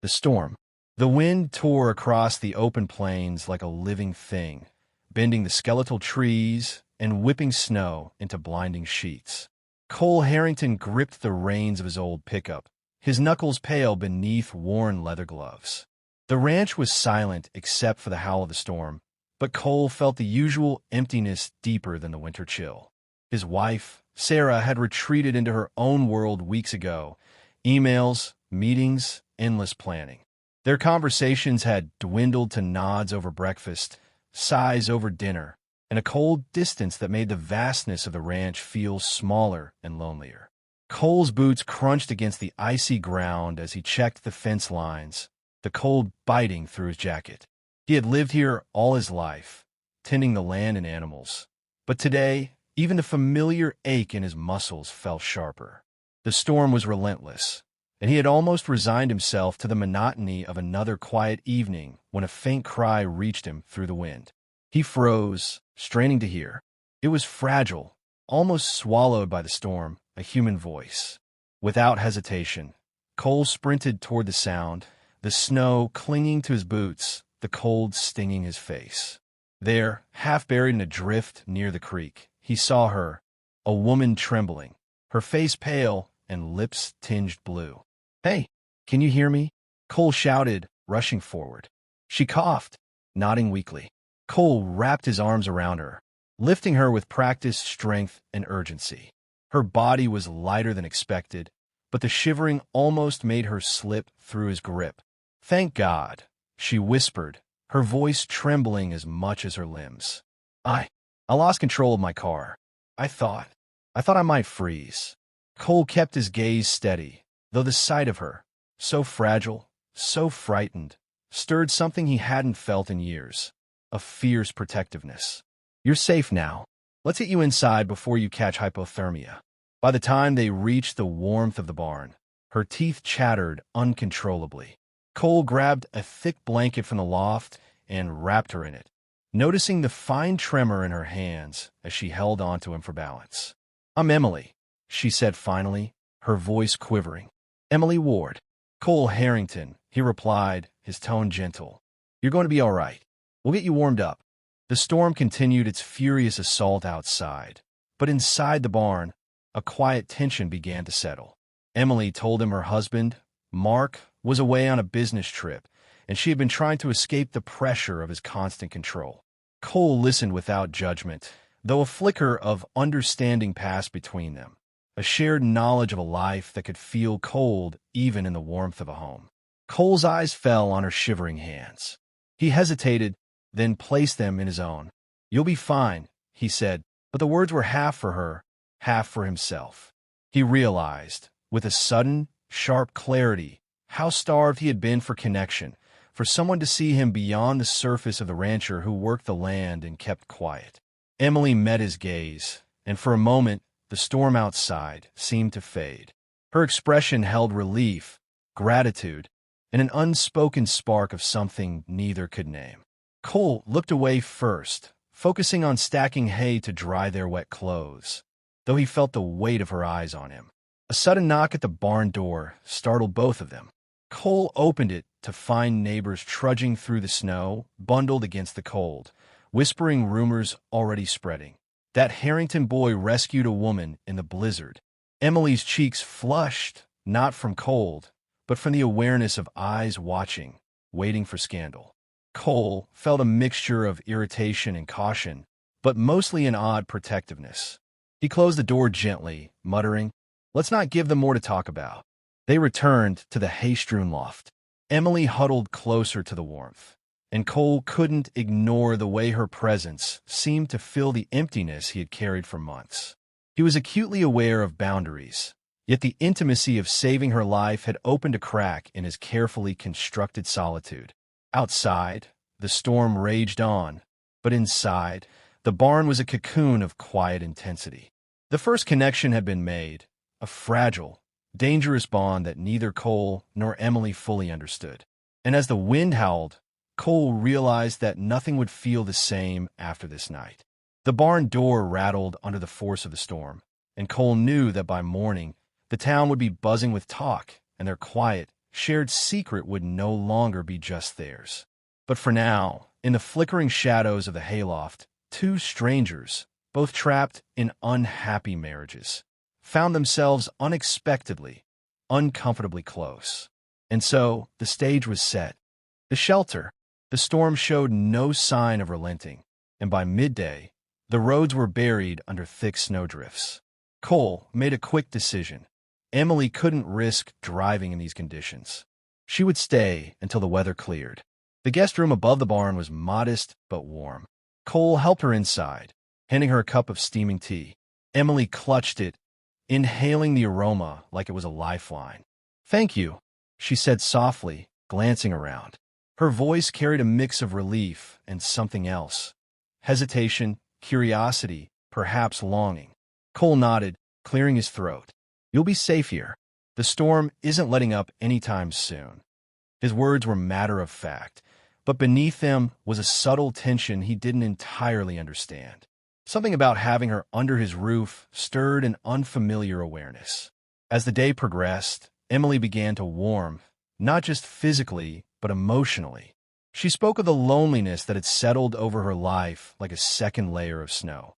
The storm. The wind tore across the open plains like a living thing, bending the skeletal trees and whipping snow into blinding sheets. Cole Harrington gripped the reins of his old pickup, his knuckles pale beneath worn leather gloves. The ranch was silent except for the howl of the storm, but Cole felt the usual emptiness deeper than the winter chill. His wife, Sarah, had retreated into her own world weeks ago. Emails, meetings, endless planning. Their conversations had dwindled to nods over breakfast, sighs over dinner, and a cold distance that made the vastness of the ranch feel smaller and lonelier. Cole's boots crunched against the icy ground as he checked the fence lines, the cold biting through his jacket. He had lived here all his life, tending the land and animals. But today, even the familiar ache in his muscles felt sharper. The storm was relentless, and he had almost resigned himself to the monotony of another quiet evening when a faint cry reached him through the wind. He froze, straining to hear. It was fragile, almost swallowed by the storm, a human voice. Without hesitation, Cole sprinted toward the sound, the snow clinging to his boots, the cold stinging his face. There, half buried in a drift near the creek, he saw her, a woman trembling, her face pale and lips tinged blue. "Hey, can you hear me?" Cole shouted, rushing forward. She coughed, nodding weakly. Cole wrapped his arms around her, lifting her with practiced strength and urgency. Her body was lighter than expected, but the shivering almost made her slip through his grip. "Thank God," she whispered, her voice trembling as much as her limbs. I lost control of my car. I thought I might freeze." Cole kept his gaze steady, though the sight of her, so fragile, so frightened, stirred something he hadn't felt in years, a fierce protectiveness. "You're safe now. Let's get you inside before you catch hypothermia." By the time they reached the warmth of the barn, her teeth chattered uncontrollably. Cole grabbed a thick blanket from the loft and wrapped her in it, noticing the fine tremor in her hands as she held onto him for balance. "I'm Emily," she said finally, her voice quivering. "Emily Ward." "Cole Harrington," he replied, his tone gentle. "You're going to be all right. We'll get you warmed up." The storm continued its furious assault outside, but inside the barn, a quiet tension began to settle. Emily told him her husband, Mark, was away on a business trip, and she had been trying to escape the pressure of his constant control. Cole listened without judgment, though a flicker of understanding passed between them, a shared knowledge of a life that could feel cold even in the warmth of a home. Cole's eyes fell on her shivering hands. He hesitated, then placed them in his own. "You'll be fine," he said, but the words were half for her, half for himself. He realized, with a sudden, sharp clarity, how starved he had been for connection, for someone to see him beyond the surface of the rancher who worked the land and kept quiet. Emily met his gaze, and for a moment, the storm outside seemed to fade. Her expression held relief, gratitude, and an unspoken spark of something neither could name. Cole looked away first, focusing on stacking hay to dry their wet clothes, though he felt the weight of her eyes on him. A sudden knock at the barn door startled both of them. Cole opened it to find neighbors trudging through the snow, bundled against the cold, whispering rumors already spreading. That Harrington boy rescued a woman in the blizzard. Emily's cheeks flushed, not from cold, but from the awareness of eyes watching, waiting for scandal. Cole felt a mixture of irritation and caution, but mostly an odd protectiveness. He closed the door gently, muttering, "Let's not give them more to talk about." They returned to the hay-strewn loft. Emily huddled closer to the warmth, and Cole couldn't ignore the way her presence seemed to fill the emptiness he had carried for months. He was acutely aware of boundaries, yet the intimacy of saving her life had opened a crack in his carefully constructed solitude. Outside, the storm raged on, but inside, the barn was a cocoon of quiet intensity. The first connection had been made, a fragile, dangerous bond that neither Cole nor Emily fully understood. And as the wind howled, Cole realized that nothing would feel the same after this night. The barn door rattled under the force of the storm, and Cole knew that by morning, the town would be buzzing with talk, and their quiet, shared secret would no longer be just theirs. But for now, in the flickering shadows of the hayloft, two strangers, both trapped in unhappy marriages, found themselves unexpectedly, uncomfortably close. And so, the stage was set. The shelter. The storm showed no sign of relenting, and by midday, the roads were buried under thick snowdrifts. Cole made a quick decision. Emily couldn't risk driving in these conditions. She would stay until the weather cleared. The guest room above the barn was modest but warm. Cole helped her inside, handing her a cup of steaming tea. Emily clutched it, inhaling the aroma like it was a lifeline. "Thank you," she said softly, glancing around. Her voice carried a mix of relief and something else. Hesitation, curiosity, perhaps longing. Cole nodded, clearing his throat. "You'll be safe here. The storm isn't letting up anytime soon." His words were matter of fact, but beneath them was a subtle tension he didn't entirely understand. Something about having her under his roof stirred an unfamiliar awareness. As the day progressed, Emily began to warm, not just physically, but emotionally. She spoke of the loneliness that had settled over her life like a second layer of snow.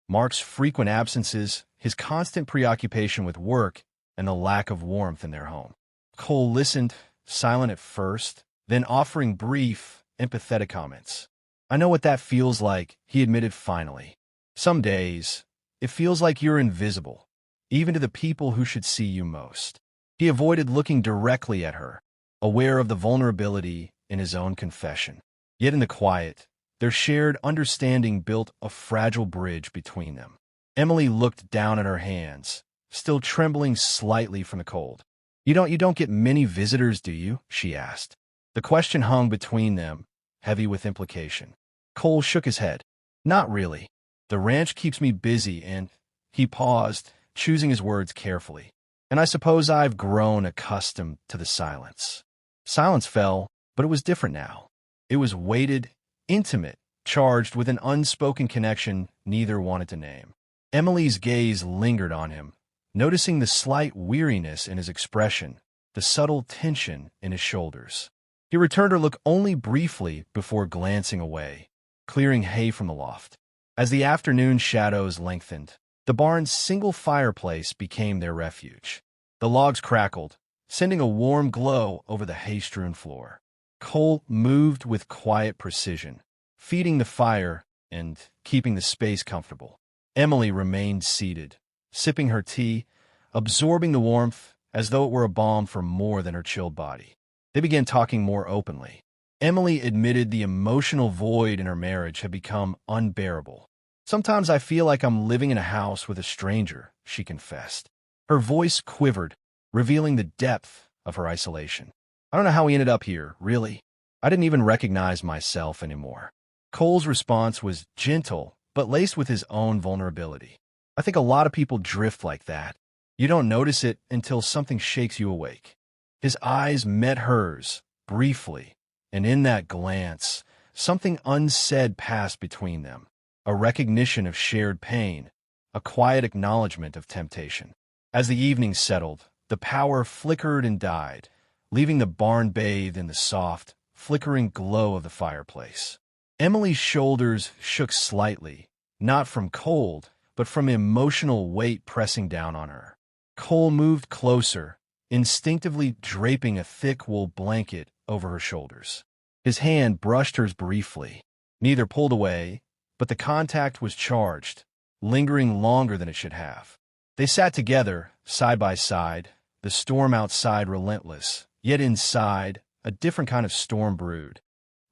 Mark's frequent absences, his constant preoccupation with work, and the lack of warmth in their home. Cole listened, silent at first, then offering brief, empathetic comments. "I know what that feels like," he admitted finally. "Some days, it feels like you're invisible, even to the people who should see you most." He avoided looking directly at her, aware of the vulnerability in his own confession. Yet in the quiet, their shared understanding built a fragile bridge between them. Emily looked down at her hands, still trembling slightly from the cold. You don't get many visitors, do you?" she asked. The question hung between them, heavy with implication. Cole shook his head. "Not really. The ranch keeps me busy and—" He paused, choosing his words carefully. "And I suppose I've grown accustomed to the silence." Silence fell, but it was different now. It was weighted, intimate, charged with an unspoken connection neither wanted to name. Emily's gaze lingered on him, noticing the slight weariness in his expression, the subtle tension in his shoulders. He returned her look only briefly before glancing away, clearing hay from the loft. As the afternoon shadows lengthened, the barn's single fireplace became their refuge. The logs crackled, sending a warm glow over the hay-strewn floor. Cole moved with quiet precision, feeding the fire and keeping the space comfortable. Emily remained seated, sipping her tea, absorbing the warmth as though it were a balm for more than her chilled body. They began talking more openly. Emily admitted the emotional void in her marriage had become unbearable. "Sometimes I feel like I'm living in a house with a stranger," she confessed. Her voice quivered, revealing the depth of her isolation. "I don't know how we ended up here, really. I didn't even recognize myself anymore." Cole's response was gentle, but laced with his own vulnerability. "I think a lot of people drift like that. You don't notice it until something shakes you awake." His eyes met hers, briefly, and in that glance, something unsaid passed between them, a recognition of shared pain, a quiet acknowledgement of temptation. As the evening settled, the power flickered and died, leaving the barn bathed in the soft, flickering glow of the fireplace. Emily's shoulders shook slightly, not from cold, but from emotional weight pressing down on her. Cole moved closer, instinctively draping a thick wool blanket over her shoulders. His hand brushed hers briefly. Neither pulled away, but the contact was charged, lingering longer than it should have. They sat together, side by side, the storm outside relentless, yet inside, a different kind of storm brewed,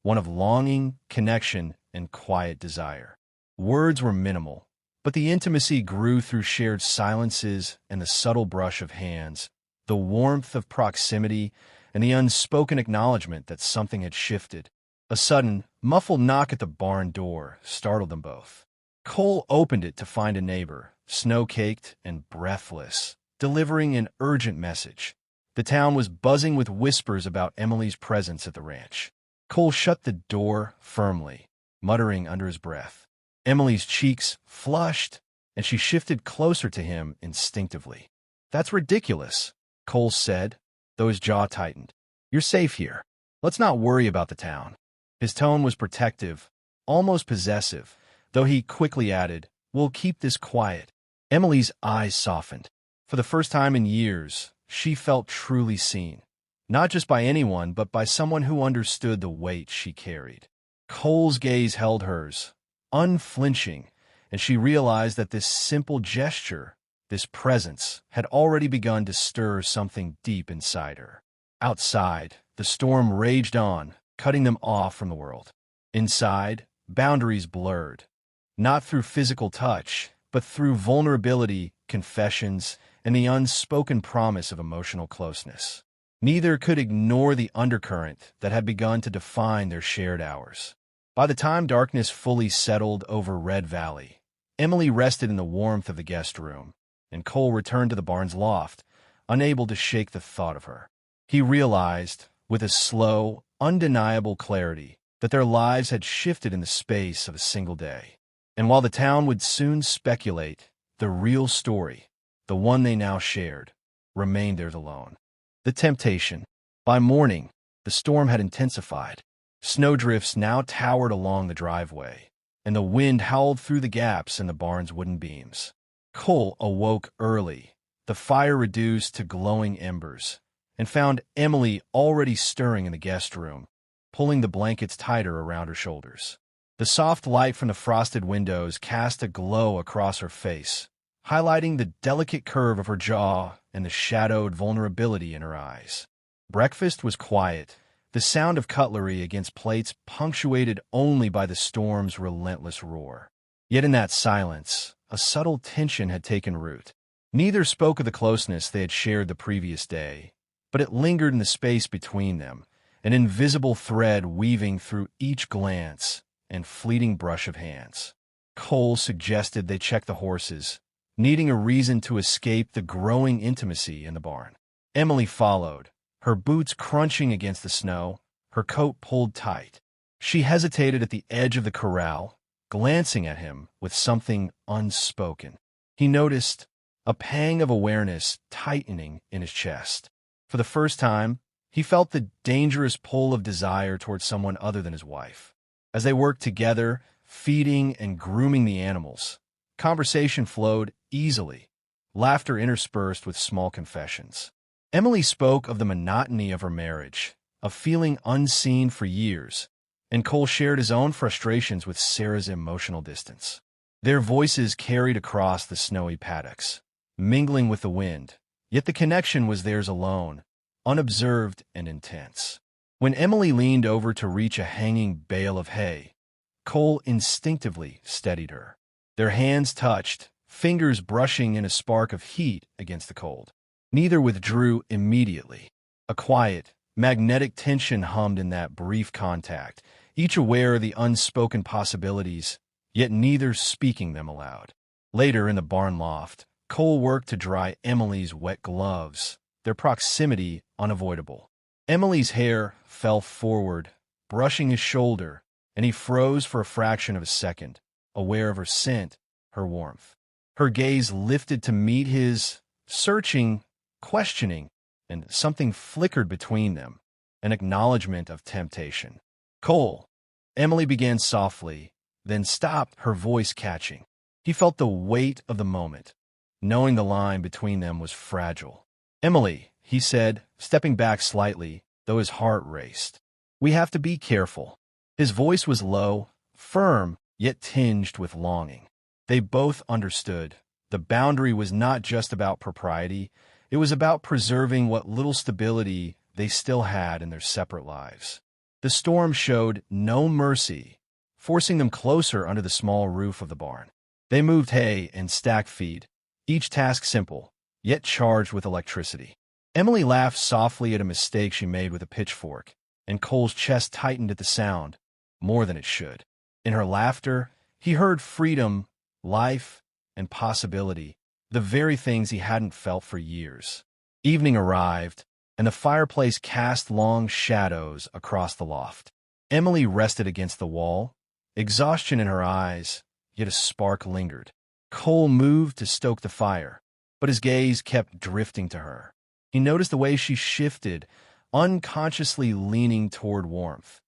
one of longing, connection, and quiet desire. Words were minimal, but the intimacy grew through shared silences and the subtle brush of hands, the warmth of proximity, and the unspoken acknowledgement that something had shifted. A sudden, muffled knock at the barn door startled them both. Cole opened it to find a neighbor, snow-caked and breathless, delivering an urgent message. The town was buzzing with whispers about Emily's presence at the ranch. Cole shut the door firmly, muttering under his breath. Emily's cheeks flushed, and she shifted closer to him instinctively. "That's ridiculous," Cole said, though his jaw tightened. You're safe here. Let's not worry about the town. His tone was protective, almost possessive, though he quickly added, "We'll keep this quiet." Emily's eyes softened. For the first time in years, she felt truly seen. Not just by anyone, but by someone who understood the weight she carried. Cole's gaze held hers, unflinching, and she realized that this simple gesture, this presence, had already begun to stir something deep inside her. Outside, the storm raged on, cutting them off from the world. Inside, boundaries blurred, not through physical touch, but through vulnerability, confessions, and the unspoken promise of emotional closeness. Neither could ignore the undercurrent that had begun to define their shared hours. By the time darkness fully settled over Red Valley, Emily rested in the warmth of the guest room, and Cole returned to the barn's loft, unable to shake the thought of her. He realized, with a slow, undeniable clarity, that their lives had shifted in the space of a single day. And while the town would soon speculate, the real story, the one they now shared, remained theirs alone. The temptation. By morning, the storm had intensified. Snowdrifts now towered along the driveway, and the wind howled through the gaps in the barn's wooden beams. Cole awoke early, the fire reduced to glowing embers, and found Emily already stirring in the guest room, pulling the blankets tighter around her shoulders. The soft light from the frosted windows cast a glow across her face, highlighting the delicate curve of her jaw and the shadowed vulnerability in her eyes. Breakfast was quiet, the sound of cutlery against plates punctuated only by the storm's relentless roar. Yet in that silence, a subtle tension had taken root. Neither spoke of the closeness they had shared the previous day, but it lingered in the space between them, an invisible thread weaving through each glance and fleeting brush of hands. Cole suggested they check the horses, needing a reason to escape the growing intimacy in the barn. Emily followed, her boots crunching against the snow, her coat pulled tight. She hesitated at the edge of the corral, glancing at him with something unspoken. He noticed a pang of awareness tightening in his chest. For the first time, he felt the dangerous pull of desire towards someone other than his wife. As they worked together, feeding and grooming the animals, conversation flowed easily, laughter interspersed with small confessions. Emily spoke of the monotony of her marriage, of feeling unseen for years, and Cole shared his own frustrations with Sarah's emotional distance. Their voices carried across the snowy paddocks, mingling with the wind, yet the connection was theirs alone, unobserved and intense. When Emily leaned over to reach a hanging bale of hay, Cole instinctively steadied her. Their hands touched, fingers brushing in a spark of heat against the cold. Neither withdrew immediately. A quiet, magnetic tension hummed in that brief contact, each aware of the unspoken possibilities, yet neither speaking them aloud. Later in the barn loft, Cole worked to dry Emily's wet gloves, their proximity unavoidable. Emily's hair fell forward, brushing his shoulder, and he froze for a fraction of a second, aware of her scent, her warmth. Her gaze lifted to meet his, searching, questioning, and something flickered between them, an acknowledgement of temptation. "Cole," Emily began softly, then stopped, her voice catching. He felt the weight of the moment, knowing the line between them was fragile. "Emily," he said, stepping back slightly, though his heart raced. "We have to be careful." His voice was low, firm, yet tinged with longing. They both understood. The boundary was not just about propriety, it was about preserving what little stability they still had in their separate lives. The storm showed no mercy, forcing them closer under the small roof of the barn. They moved hay and stacked feed, each task simple, yet charged with electricity. Emily laughed softly at a mistake she made with a pitchfork, and Cole's chest tightened at the sound, more than it should. In her laughter, he heard freedom, life, and possibility, the very things he hadn't felt for years. Evening arrived, and the fireplace cast long shadows across the loft. Emily rested against the wall, exhaustion in her eyes, yet a spark lingered. Cole moved to stoke the fire, but his gaze kept drifting to her. He noticed the way she shifted, unconsciously leaning toward warmth.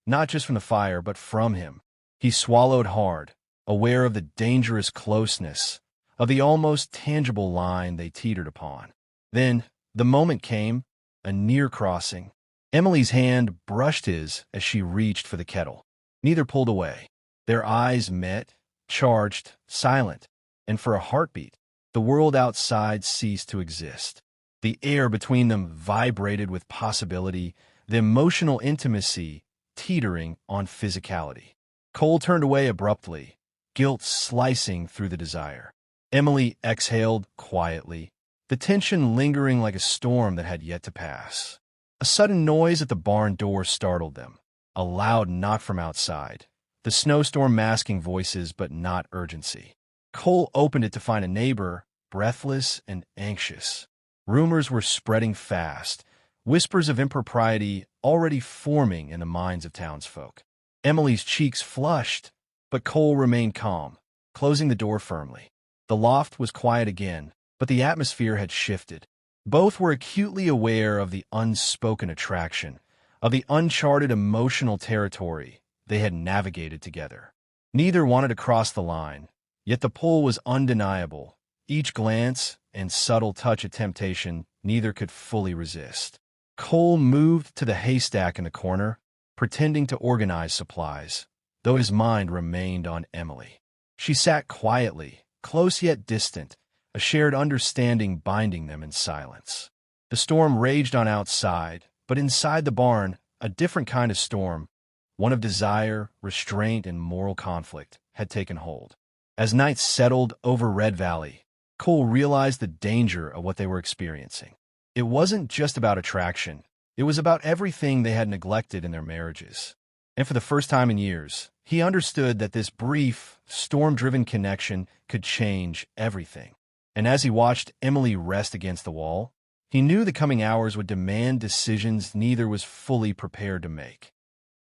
Not just from the fire, but from him. He swallowed hard, aware of the dangerous closeness, of the almost tangible line they teetered upon. Then, the moment came, a near crossing. Emily's hand brushed his as she reached for the kettle. Neither pulled away. Their eyes met, charged, silent, and for a heartbeat, the world outside ceased to exist. The air between them vibrated with possibility, the emotional intimacy teetering on physicality. Cole turned away abruptly, guilt slicing through the desire. Emily exhaled quietly, the tension lingering like a storm that had yet to pass. A sudden noise at the barn door startled them, a loud knock from outside, the snowstorm masking voices but not urgency. Cole opened it to find a neighbor, breathless and anxious. Rumors were spreading fast, whispers of impropriety already forming in the minds of townsfolk. Emily's cheeks flushed, but Cole remained calm, closing the door firmly. The loft was quiet again, but the atmosphere had shifted. Both were acutely aware of the unspoken attraction, of the uncharted emotional territory they had navigated together. Neither wanted to cross the line, yet the pull was undeniable. Each glance and subtle touch of temptation neither could fully resist. Cole moved to the haystack in the corner, pretending to organize supplies, though his mind remained on Emily. She sat quietly, close yet distant, a shared understanding binding them in silence. The storm raged on outside, but inside the barn, a different kind of storm, one of desire, restraint, and moral conflict, had taken hold. As night settled over Red Valley, Cole realized the danger of what they were experiencing. It wasn't just about attraction. It was about everything they had neglected in their marriages. And for the first time in years, he understood that this brief, storm-driven connection could change everything. And as he watched Emily rest against the wall, he knew the coming hours would demand decisions neither was fully prepared to make.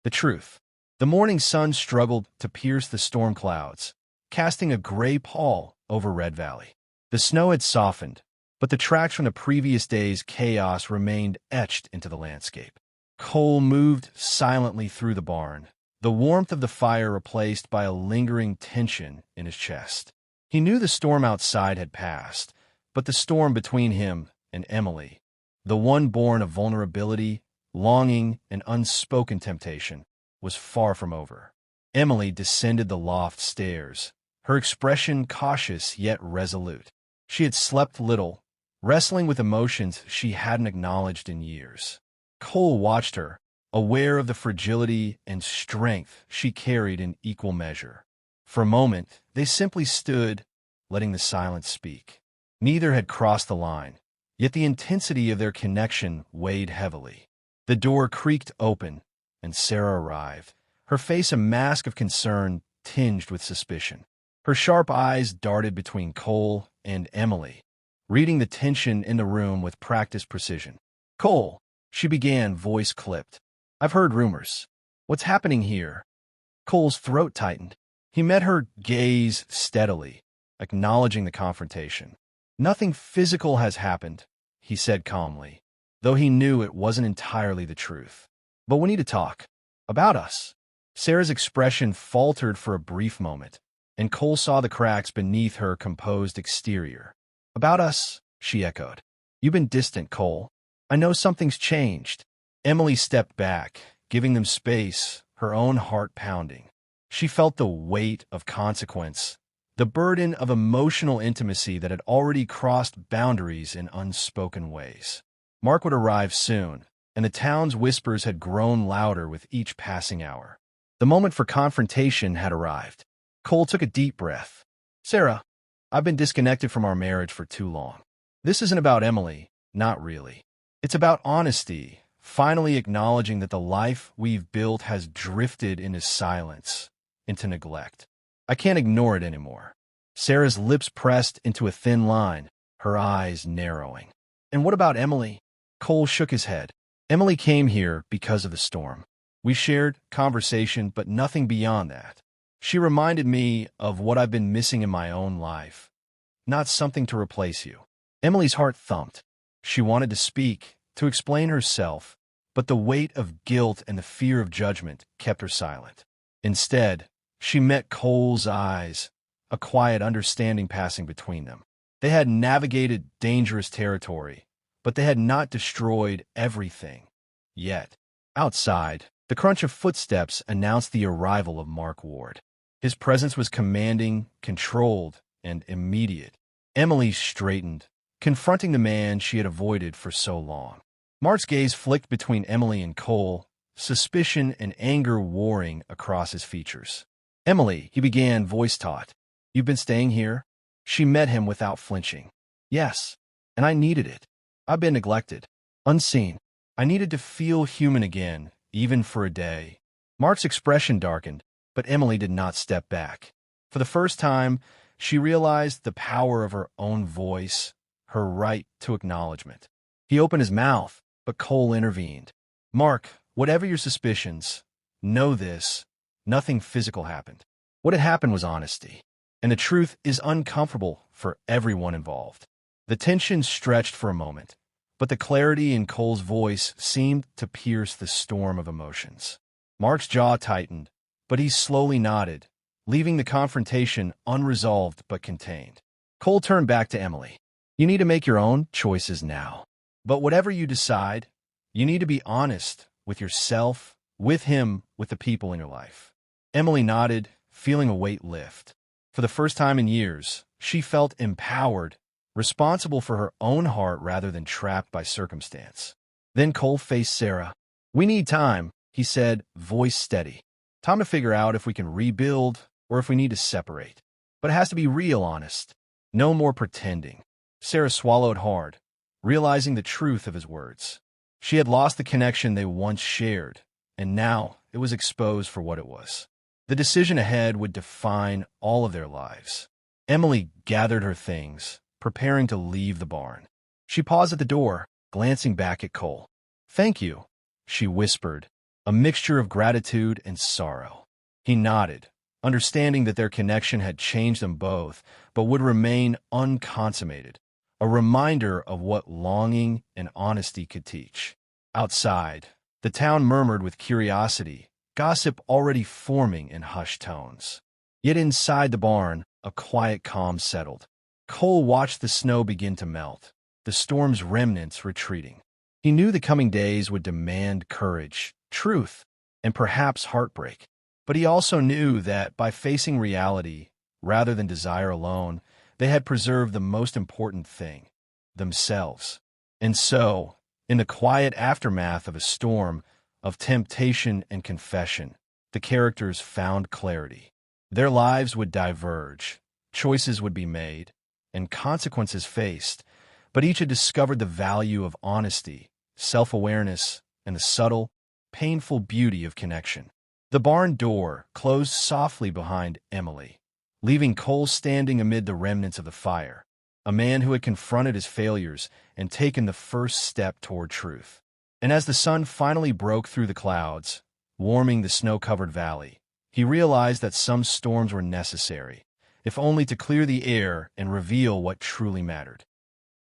The truth. The morning sun struggled to pierce the storm clouds, casting a gray pall over Red Valley. The snow had softened, but the tracks from the previous day's chaos remained etched into the landscape. Cole moved silently through the barn, the warmth of the fire replaced by a lingering tension in his chest. He knew the storm outside had passed, but the storm between him and Emily, the one born of vulnerability, longing, and unspoken temptation, was far from over. Emily descended the loft stairs, her expression cautious yet resolute. She had slept little, wrestling with emotions she hadn't acknowledged in years. Cole watched her, aware of the fragility and strength she carried in equal measure. For a moment, they simply stood, letting the silence speak. Neither had crossed the line, yet the intensity of their connection weighed heavily. The door creaked open, and Sarah arrived, her face a mask of concern tinged with suspicion. Her sharp eyes darted between Cole and Emily, reading the tension in the room with practiced precision. "Cole," she began, voice clipped. "I've heard rumors. What's happening here?" Cole's throat tightened. He met her gaze steadily, acknowledging the confrontation. "Nothing physical has happened," he said calmly, though he knew it wasn't entirely the truth. "But we need to talk. About us." Sarah's expression faltered for a brief moment, and Cole saw the cracks beneath her composed exterior. "About us," she echoed. "You've been distant, Cole. I know something's changed." Emily stepped back, giving them space, her own heart pounding. She felt the weight of consequence, the burden of emotional intimacy that had already crossed boundaries in unspoken ways. Mark would arrive soon, and the town's whispers had grown louder with each passing hour. The moment for confrontation had arrived. Cole took a deep breath. "Sarah, I've been disconnected from our marriage for too long. This isn't about Emily, not really. It's about honesty, finally acknowledging that the life we've built has drifted into silence, into neglect. I can't ignore it anymore." Sarah's lips pressed into a thin line, her eyes narrowing. "And what about Emily?" Cole shook his head. "Emily came here because of the storm. We shared conversation, but nothing beyond that. She reminded me of what I've been missing in my own life, not something to replace you." Emily's heart thumped. She wanted to speak, to explain herself, but the weight of guilt and the fear of judgment kept her silent. Instead, she met Cole's eyes, a quiet understanding passing between them. They had navigated dangerous territory, but they had not destroyed everything yet. Outside, the crunch of footsteps announced the arrival of Mark Ward. His presence was commanding, controlled, and immediate. Emily straightened, confronting the man she had avoided for so long. Mark's gaze flicked between Emily and Cole, suspicion and anger warring across his features. "Emily," he began, voice taut. "You've been staying here?" She met him without flinching. "Yes, and I needed it. I've been neglected, unseen. I needed to feel human again, even for a day." Mark's expression darkened, but Emily did not step back. For the first time, she realized the power of her own voice, her right to acknowledgement. He opened his mouth, but Cole intervened. "Mark, whatever your suspicions, know this: nothing physical happened. What had happened was honesty, and the truth is uncomfortable for everyone involved." The tension stretched for a moment, but the clarity in Cole's voice seemed to pierce the storm of emotions. Mark's jaw tightened, but he slowly nodded, leaving the confrontation unresolved but contained. Cole turned back to Emily. "You need to make your own choices now. But whatever you decide, you need to be honest with yourself, with him, with the people in your life." Emily nodded, feeling a weight lift. For the first time in years, she felt empowered, responsible for her own heart rather than trapped by circumstance. Then Cole faced Sarah. "We need time," he said, voice steady. "Time to figure out if we can rebuild or if we need to separate. But it has to be real honest. No more pretending." Sarah swallowed hard, realizing the truth of his words. She had lost the connection they once shared, and now it was exposed for what it was. The decision ahead would define all of their lives. Emily gathered her things, preparing to leave the barn. She paused at the door, glancing back at Cole. "Thank you," she whispered, a mixture of gratitude and sorrow. He nodded, understanding that their connection had changed them both, but would remain unconsummated, a reminder of what longing and honesty could teach. Outside, the town murmured with curiosity, gossip already forming in hushed tones. Yet inside the barn, a quiet calm settled. Cole watched the snow begin to melt, the storm's remnants retreating. He knew the coming days would demand courage, truth, and perhaps heartbreak. But he also knew that by facing reality, rather than desire alone, they had preserved the most important thing, themselves. And so, in the quiet aftermath of a storm, of temptation and confession, the characters found clarity. Their lives would diverge, choices would be made, and consequences faced, but each had discovered the value of honesty, self-awareness, and the subtle, painful beauty of connection. The barn door closed softly behind Emily, leaving Cole standing amid the remnants of the fire, a man who had confronted his failures and taken the first step toward truth. And as the sun finally broke through the clouds, warming the snow-covered valley, he realized that some storms were necessary, if only to clear the air and reveal what truly mattered.